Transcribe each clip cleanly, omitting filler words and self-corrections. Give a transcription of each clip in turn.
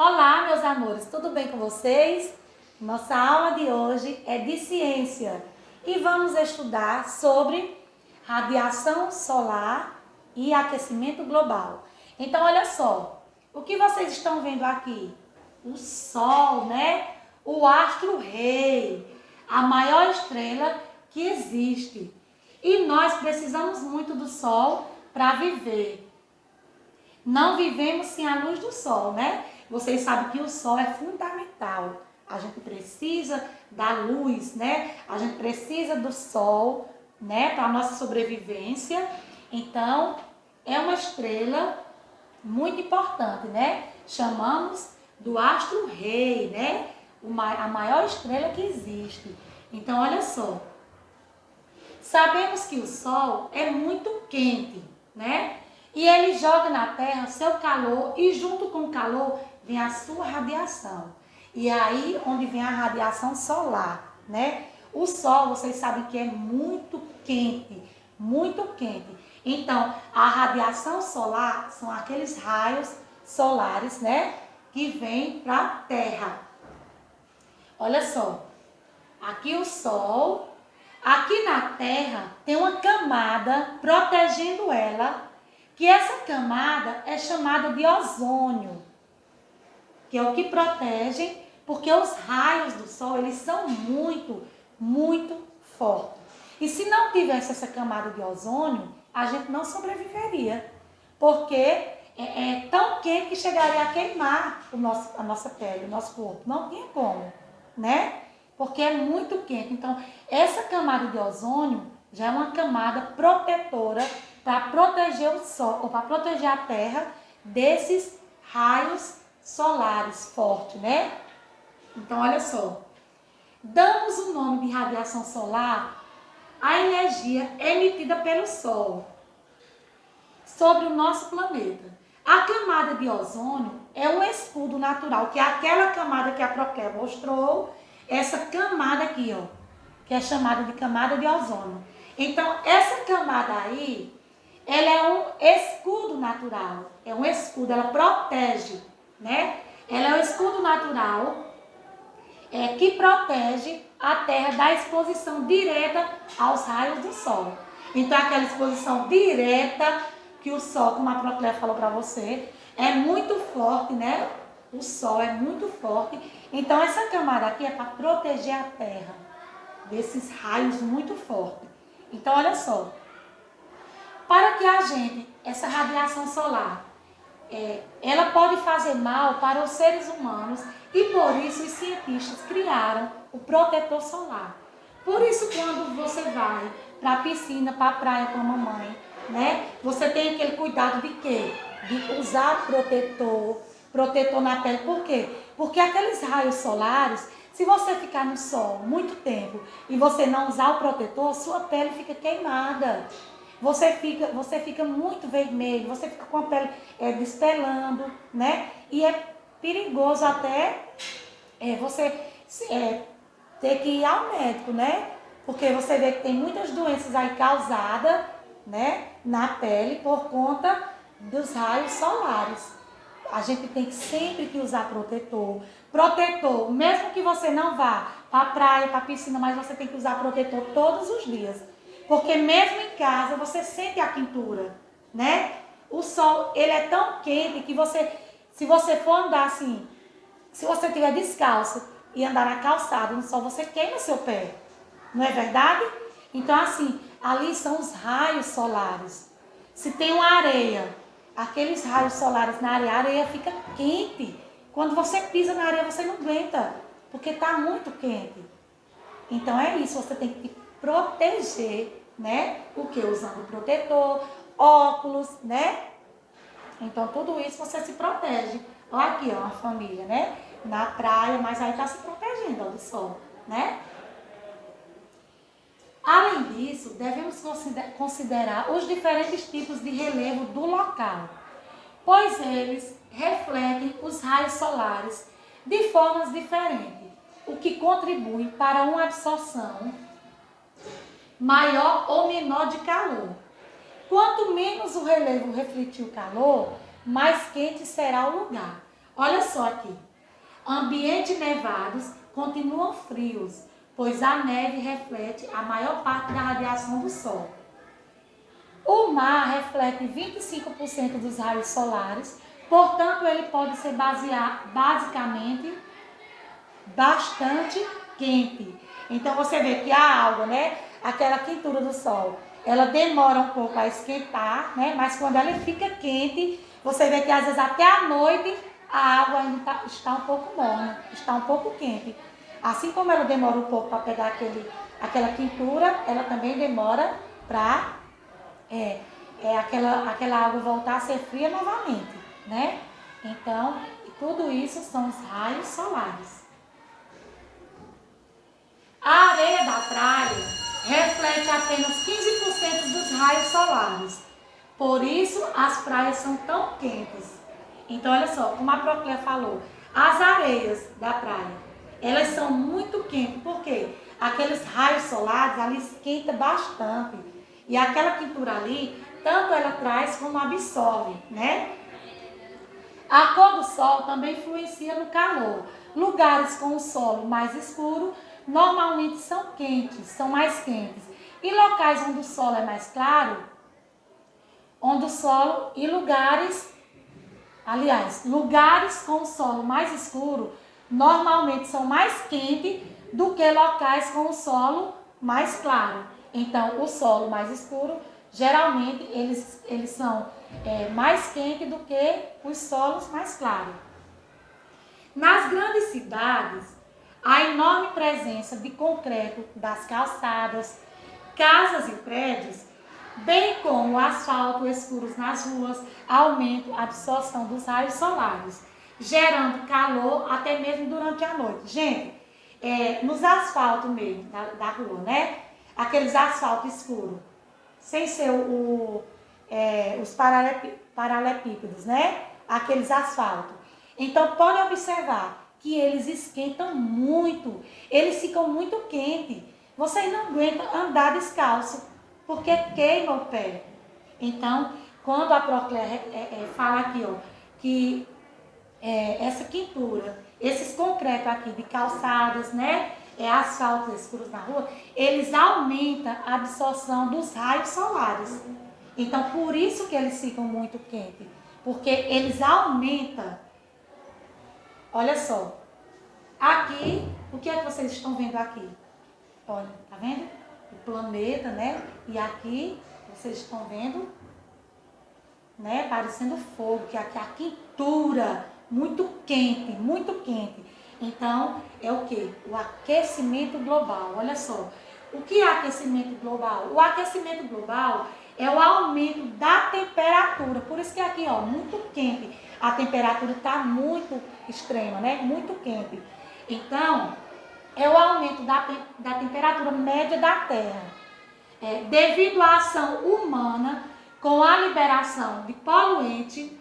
Olá, meus amores, tudo bem com vocês? Nossa aula de hoje é de ciência e vamos estudar sobre radiação solar e aquecimento global. Então, olha só, o que vocês estão vendo aqui? O Sol, né? O astro-rei, a maior estrela que existe. E nós precisamos muito do Sol para viver. Não vivemos sem a luz do Sol, né? Vocês sabem que o Sol é fundamental. A gente precisa da luz, né? A gente precisa do Sol, né? Para a nossa sobrevivência. Então, é uma estrela muito importante, né? Chamamos do astro-rei, né? A maior estrela que existe. Então, olha só. Sabemos que o Sol é muito quente, né? E ele joga na Terra seu calor e junto com o calor vem a sua radiação. E é aí onde vem a radiação solar, né? O Sol, vocês sabem que é muito quente, muito quente. Então, a radiação solar são aqueles raios solares, né? Que vêm para a Terra. Olha só, aqui o Sol, aqui na Terra tem uma camada protegendo ela, que essa camada é chamada de ozônio, que é o que protege, porque os raios do Sol, eles são muito, muito fortes. E se não tivesse essa camada de ozônio, a gente não sobreviveria, porque é tão quente que chegaria a queimar a nossa pele, o nosso corpo. Não tinha como, né? Porque é muito quente. Então, essa camada de ozônio já é uma camada protetora para proteger o Sol, ou para proteger a Terra desses raios solares fortes, né? Então, olha só. Damos o nome de radiação solar à energia emitida pelo Sol sobre o nosso planeta. A camada de ozônio é um escudo natural, que é aquela camada que a Proquel mostrou, essa camada aqui, ó, que é chamada de camada de ozônio. Então, essa camada aí, ela é um escudo natural, é um escudo, ela protege, né? Ela é um escudo natural que protege a Terra da exposição direta aos raios do Sol. Então, aquela exposição direta que o Sol, como a Procléia falou para você, é muito forte, né? O Sol é muito forte. Então, essa camada aqui é para proteger a Terra desses raios muito fortes. Então, olha só. Para que a gente, essa radiação solar, ela pode fazer mal para os seres humanos e por isso os cientistas criaram o protetor solar. Por isso, quando você vai para a piscina, para a praia com a mamãe, né? Você tem aquele cuidado de quê? De usar protetor na pele. Por quê? Porque aqueles raios solares, se você ficar no sol muito tempo e você não usar o protetor, sua pele fica queimada. Você fica muito vermelho, você fica com a pele despelando, né? E é perigoso até você ter que ir ao médico, né? Porque você vê que tem muitas doenças aí causadas, né, na pele por conta dos raios solares. A gente tem que sempre usar protetor. Protetor, mesmo que você não vá para a praia, para a piscina, mas você tem que usar protetor todos os dias. Porque mesmo em casa você sente a quentura, né? O sol, ele é tão quente que se você for andar assim, se você estiver descalço e andar na calçada no sol, você queima seu pé. Não é verdade? Então assim, ali são os raios solares. Se tem uma areia, aqueles raios solares na areia, a areia fica quente. Quando você pisa na areia, você não aguenta, porque está muito quente. Então é isso, você tem que proteger, né? O que? Usando protetor, óculos, né? Então tudo isso você se protege. Olha aqui, ó, a família, né? Na praia, mas aí tá se protegendo, ó, do sol, né? Além disso, devemos considerar os diferentes tipos de relevo do local, pois eles refletem os raios solares de formas diferentes, o que contribui para uma absorção maior ou menor de calor. Quanto menos o relevo refletir o calor, mais quente será o lugar. Olha só aqui. Ambientes nevados continuam frios, pois a neve reflete a maior parte da radiação do Sol. O mar reflete 25% dos raios solares, portanto, ele pode ser basicamente bastante quente. Então, você vê que a água, né, aquela quentura do Sol, ela demora um pouco a esquentar, né, mas quando ela fica quente, você vê que às vezes até à noite a água ainda está um pouco morna, está um pouco quente. Assim como ela demora um pouco para pegar aquela quentura, ela também demora para aquela água voltar a ser fria novamente, né? Então, tudo isso são os raios solares. A areia da praia reflete apenas 15% dos raios solares. Por isso, as praias são tão quentes. Então, olha só, como a Procléa falou, as areias da praia, elas são muito quentes, porque aqueles raios solares ali esquentam bastante. E aquela quentura ali, tanto ela traz como absorve, né? A cor do sol também influencia no calor. Lugares com o solo mais escuro normalmente são quentes, são mais quentes. E locais onde o solo é mais claro, lugares com o solo mais escuro normalmente são mais quentes do que locais com o solo mais claro. Então, o solo mais escuro, geralmente, eles são mais quentes do que os solos mais claros. Nas grandes cidades, a enorme presença de concreto das calçadas, casas e prédios, bem como o asfalto escuros nas ruas, aumenta a absorção dos raios solares, gerando calor até mesmo durante a noite. Gente, nos asfaltos mesmo da rua, né? Aqueles asfaltos escuros, sem ser os paralelepípedos, né? Aqueles asfaltos. Então, pode observar que eles esquentam muito, eles ficam muito quentes. Você não aguenta andar descalço, porque queima o pé. Então, quando a Procléa fala aqui, ó, que essa quentura, esses concretos aqui de calçadas, né? Asfaltos escuros na rua, eles aumentam a absorção dos raios solares. Então, por isso que eles ficam muito quentes, porque eles aumentam. Olha só, aqui, o que é que vocês estão vendo aqui? Olha, tá vendo? O planeta, né? E aqui, vocês estão vendo, né? Parecendo fogo, que aqui a quentura, muito quente, muito quente. Então, é o quê? O aquecimento global. Olha só, o que é aquecimento global? O aquecimento global é o aumento da temperatura. Por isso que aqui, ó, muito quente. A temperatura está muito extrema, né? Muito quente. Então, é o aumento da temperatura média da Terra. Devido à ação humana, com a liberação de poluente,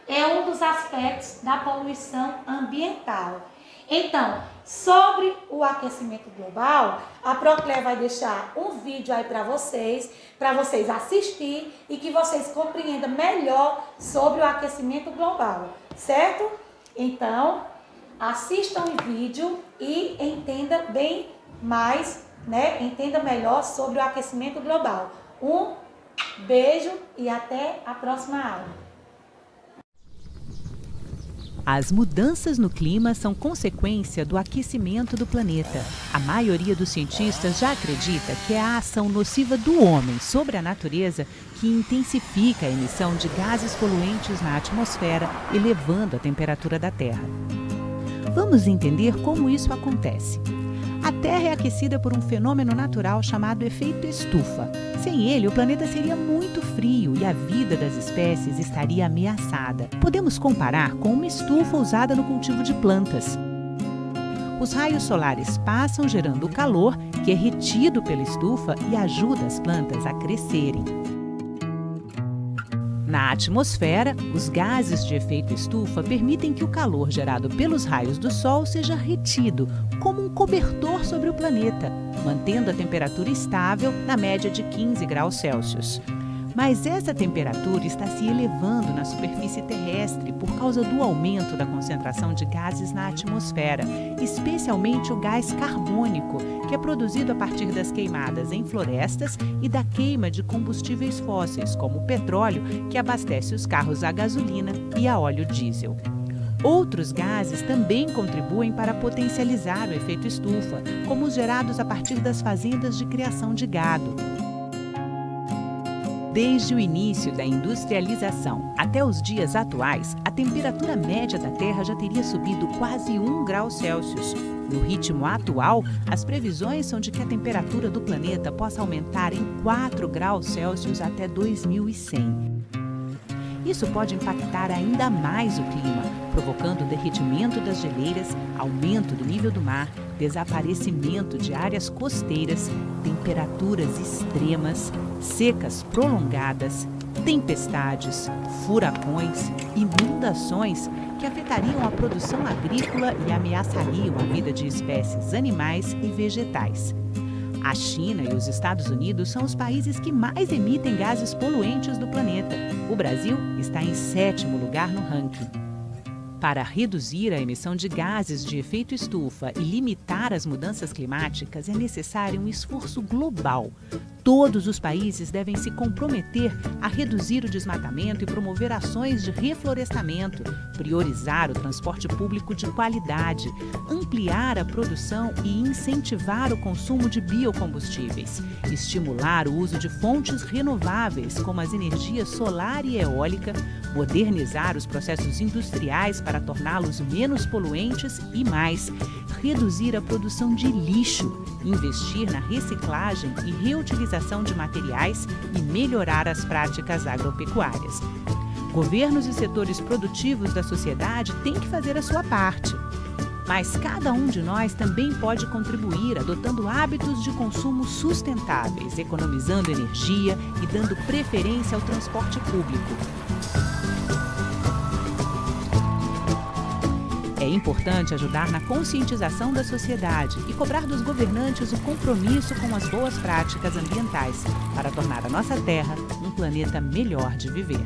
é um dos aspectos da poluição ambiental. Então, sobre o aquecimento global, a Procléa vai deixar um vídeo aí para vocês assistir e que vocês compreendam melhor sobre o aquecimento global, certo? Então, assistam o vídeo e entenda bem mais, né? Entenda melhor sobre o aquecimento global. Um beijo e até a próxima aula. As mudanças no clima são consequência do aquecimento do planeta. A maioria dos cientistas já acredita que é a ação nociva do homem sobre a natureza que intensifica a emissão de gases poluentes na atmosfera, elevando a temperatura da Terra. Vamos entender como isso acontece. A Terra é aquecida por um fenômeno natural chamado efeito estufa. Sem ele, o planeta seria muito frio e a vida das espécies estaria ameaçada. Podemos comparar com uma estufa usada no cultivo de plantas. Os raios solares passam gerando o calor, que é retido pela estufa e ajuda as plantas a crescerem. Na atmosfera, os gases de efeito estufa permitem que o calor gerado pelos raios do Sol seja retido, como um cobertor sobre o planeta, mantendo a temperatura estável na média de 15 graus Celsius. Mas essa temperatura está se elevando na superfície terrestre por causa do aumento da concentração de gases na atmosfera, especialmente o gás carbônico, que é produzido a partir das queimadas em florestas e da queima de combustíveis fósseis, como o petróleo, que abastece os carros a gasolina e a óleo diesel. Outros gases também contribuem para potencializar o efeito estufa, como os gerados a partir das fazendas de criação de gado. Desde o início da industrialização até os dias atuais, a temperatura média da Terra já teria subido quase 1 grau Celsius. No ritmo atual, as previsões são de que a temperatura do planeta possa aumentar em 4 graus Celsius até 2100. Isso pode impactar ainda mais o clima, provocando o derretimento das geleiras, aumento do nível do mar, desaparecimento de áreas costeiras, temperaturas extremas, secas prolongadas, tempestades, furacões, inundações que afetariam a produção agrícola e ameaçariam a vida de espécies animais e vegetais. A China e os Estados Unidos são os países que mais emitem gases poluentes do planeta. O Brasil está em 7º lugar no ranking. Para reduzir a emissão de gases de efeito estufa e limitar as mudanças climáticas, é necessário um esforço global. Todos os países devem se comprometer a reduzir o desmatamento e promover ações de reflorestamento, priorizar o transporte público de qualidade, ampliar a produção e incentivar o consumo de biocombustíveis, estimular o uso de fontes renováveis, como as energias solar e eólica, modernizar os processos industriais para torná-los menos poluentes e mais, reduzir a produção de lixo, investir na reciclagem e reutilização de materiais e melhorar as práticas agropecuárias. Governos e setores produtivos da sociedade têm que fazer a sua parte. Mas cada um de nós também pode contribuir adotando hábitos de consumo sustentáveis, economizando energia e dando preferência ao transporte público. É importante ajudar na conscientização da sociedade e cobrar dos governantes o compromisso com as boas práticas ambientais para tornar a nossa Terra um planeta melhor de viver.